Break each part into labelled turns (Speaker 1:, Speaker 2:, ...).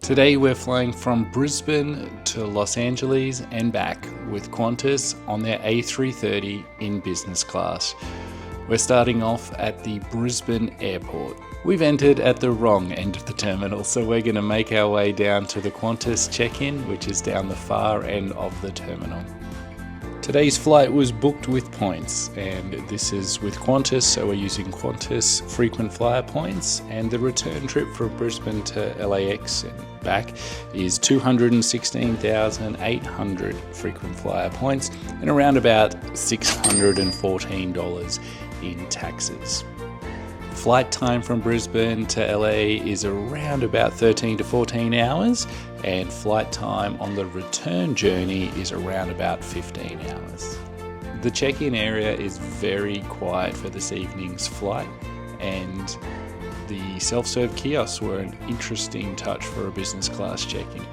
Speaker 1: Today we're flying from Brisbane to Los Angeles and back with Qantas on their A330 in business class. We're starting off at the Brisbane airport. We've entered at the wrong end of the terminal, so we're going to make our way down to the Qantas check-in, which is down the far end of the terminal. Today's flight was booked with points, and this is with Qantas, so we're using Qantas frequent flyer points, and the return trip from Brisbane to LAX and back is 216,800 frequent flyer points and around about $614 in taxes. Flight time from Brisbane to LA is around about 13 to 14 hours, and flight time on the return journey is around about 15 hours. The check-in area is very quiet for this evening's flight, and the self-serve kiosks were an interesting touch for a business class check-in.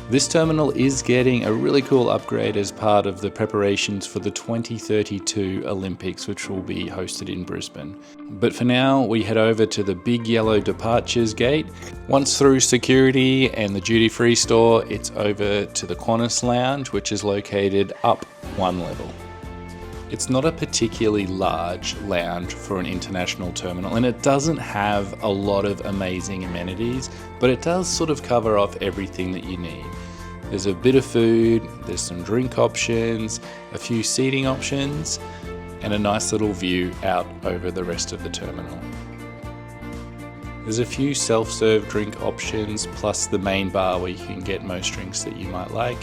Speaker 1: This terminal is getting a really cool upgrade as part of the preparations for the 2032 Olympics, which will be hosted in Brisbane. But for now, we head over to the big yellow departures gate. Once through security and the duty-free store, it's over to the Qantas Lounge, which is located up one level. It's not a particularly large lounge for an international terminal, and it doesn't have a lot of amazing amenities, but it does sort of cover off everything that you need. There's a bit of food, there's some drink options, a few seating options, and a nice little view out over the rest of the terminal. There's a few self-serve drink options, plus the main bar where you can get most drinks that you might like.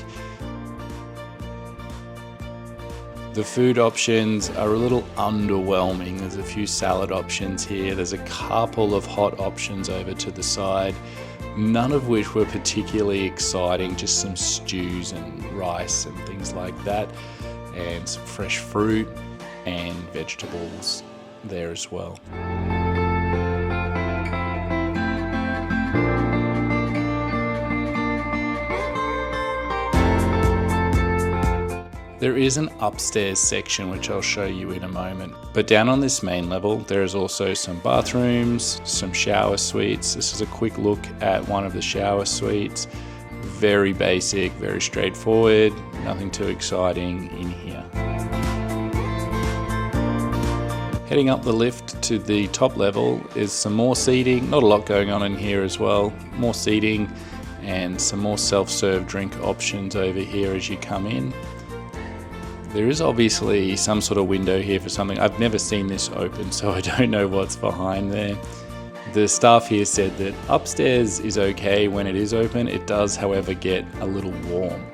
Speaker 1: The food options are a little underwhelming. There's a few salad options here. There's a couple of hot options over to the side, none of which were particularly exciting, just some stews and rice and things like that, and some fresh fruit and vegetables there as well. There is an upstairs section which I'll show you in a moment, but down on this main level there is also some bathrooms, some shower suites. This is a quick look at one of the shower suites. Very basic, very straightforward, nothing too exciting in here. Heading up the lift to the top level is some more seating, not a lot going on in here as well, more seating and some more self-serve drink options over here as you come in. There is obviously some sort of window here for something. I've never seen this open, so I don't know what's behind there. The staff here said that upstairs is okay when it is open. It does, however, get a little warm.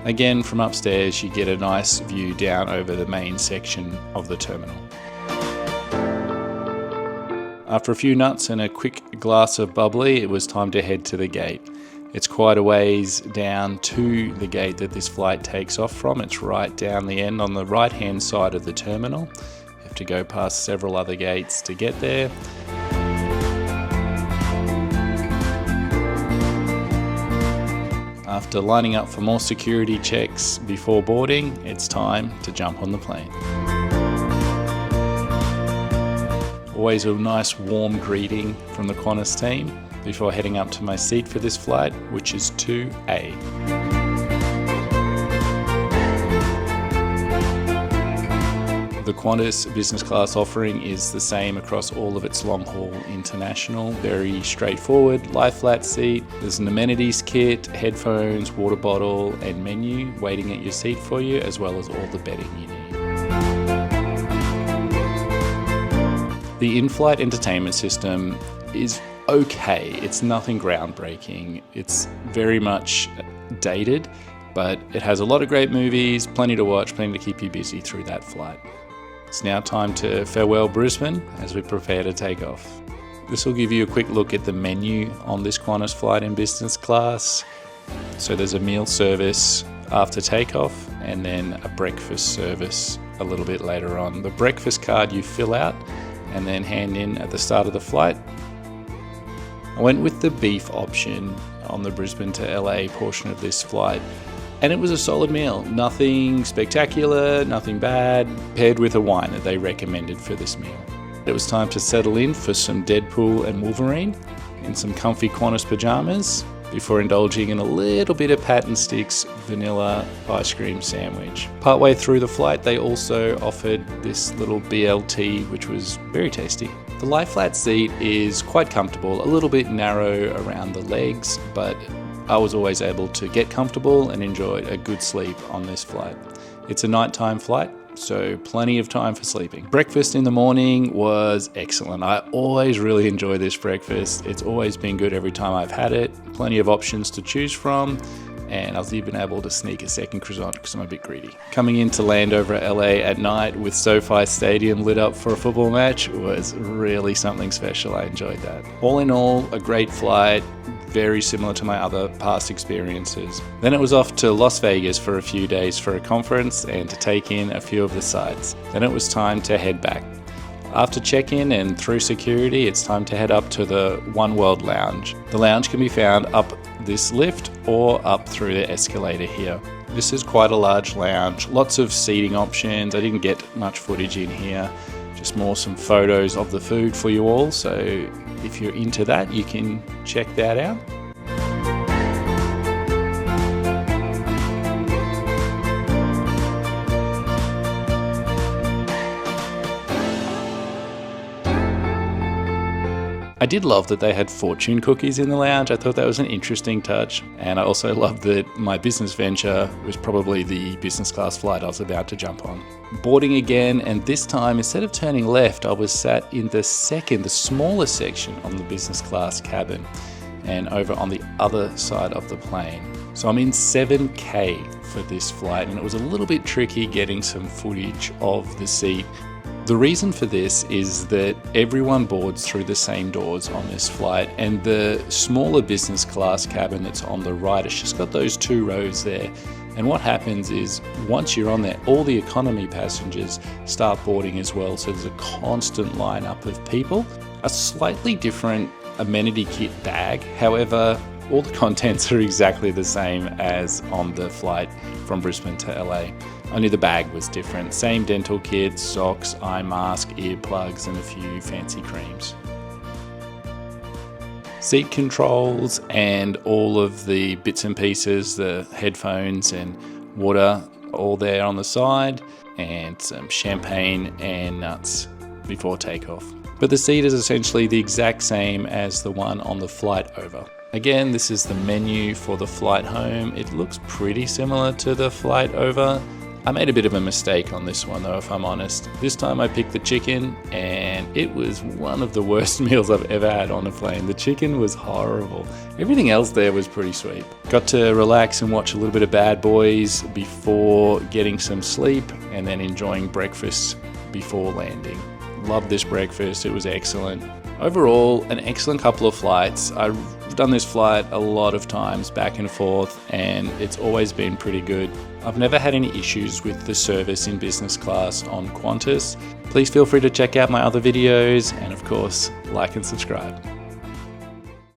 Speaker 1: Again, from upstairs, you get a nice view down over the main section of the terminal. After a few nuts and a quick glass of bubbly, it was time to head to the gate. It's quite a ways down to the gate that this flight takes off from. It's right down the end on the right hand side of the terminal. You have to go past several other gates to get there. After lining up for more security checks before boarding, it's time to jump on the plane. Always a nice warm greeting from the Qantas team before heading up to my seat for this flight, which is 2A. The Qantas business class offering is the same across all of its long-haul international. Very straightforward, lie-flat seat. There's an amenities kit, headphones, water bottle, and menu waiting at your seat for you, as well as all the bedding you need. The in-flight entertainment system is okay. It's nothing groundbreaking. It's very much dated, but it has a lot of great movies, plenty to watch, plenty to keep you busy through that flight. It's now time to farewell Brisbane as we prepare to take off. This will give you a quick look at the menu on this Qantas flight in business class. So there's a meal service after takeoff and then a breakfast service a little bit later on. The breakfast card you fill out and then hand in at the start of the flight. I went with the beef option on the Brisbane to LA portion of this flight, and it was a solid meal. Nothing spectacular, nothing bad, paired with a wine that they recommended for this meal. It was time to settle in for some Deadpool and Wolverine in some comfy Qantas pajamas before indulging in a little bit of Pat and Stick's vanilla ice cream sandwich. Partway through the flight, they also offered this little BLT, which was very tasty. The lie flat seat is quite comfortable, a little bit narrow around the legs, but I was always able to get comfortable and enjoy a good sleep on this flight. It's a nighttime flight, so plenty of time for sleeping. Breakfast in the morning was excellent. I always really enjoy this breakfast. It's always been good every time I've had it. Plenty of options to choose from, and I was even able to sneak a second croissant because I'm a bit greedy. Coming in to land over at LA at night with SoFi Stadium lit up for a football match was really something special. I enjoyed that. All in all, a great flight, very similar to my other past experiences. Then it was off to Las Vegas for a few days for a conference and to take in a few of the sights. Then it was time to head back. After check-in and through security, it's time to head up to the One World Lounge. The lounge can be found up this lift or up through the escalator here. This is quite a large lounge, lots of seating options. I didn't get much footage in here, just more some photos of the food for you all. So if you're into that, you can check that out. I did love that they had fortune cookies in the lounge. I thought that was an interesting touch. And I also loved that my business venture was probably the business class flight I was about to jump on. Boarding again, and this time, instead of turning left, I was sat in the smaller section on the business class cabin and over on the other side of the plane. So I'm in 7K for this flight, and it was a little bit tricky getting some footage of the seat. The reason for this is that everyone boards through the same doors on this flight, and the smaller business class cabin that's on the right, it's just got those 2 rows there. And what happens is once you're on there, all the economy passengers start boarding as well. So there's a constant lineup of people. A slightly different amenity kit bag. However, all the contents are exactly the same as on the flight from Brisbane to LA. Only the bag was different. Same dental kit, socks, eye mask, earplugs, and a few fancy creams. Seat controls and all of the bits and pieces, the headphones and water, all there on the side, and some champagne and nuts before takeoff. But the seat is essentially the exact same as the one on the flight over. Again, this is the menu for the flight home. It looks pretty similar to the flight over. I made a bit of a mistake on this one though, if I'm honest. This time I picked the chicken, and it was one of the worst meals I've ever had on a plane. The chicken was horrible. Everything else there was pretty sweet. Got to relax and watch a little bit of Bad Boys before getting some sleep, and then enjoying breakfast before landing. Loved this breakfast, it was excellent. Overall, an excellent couple of flights. I've done this flight a lot of times back and forth, and it's always been pretty good. I've never had any issues with the service in business class on Qantas. Please feel free to check out my other videos, and of course, like and subscribe.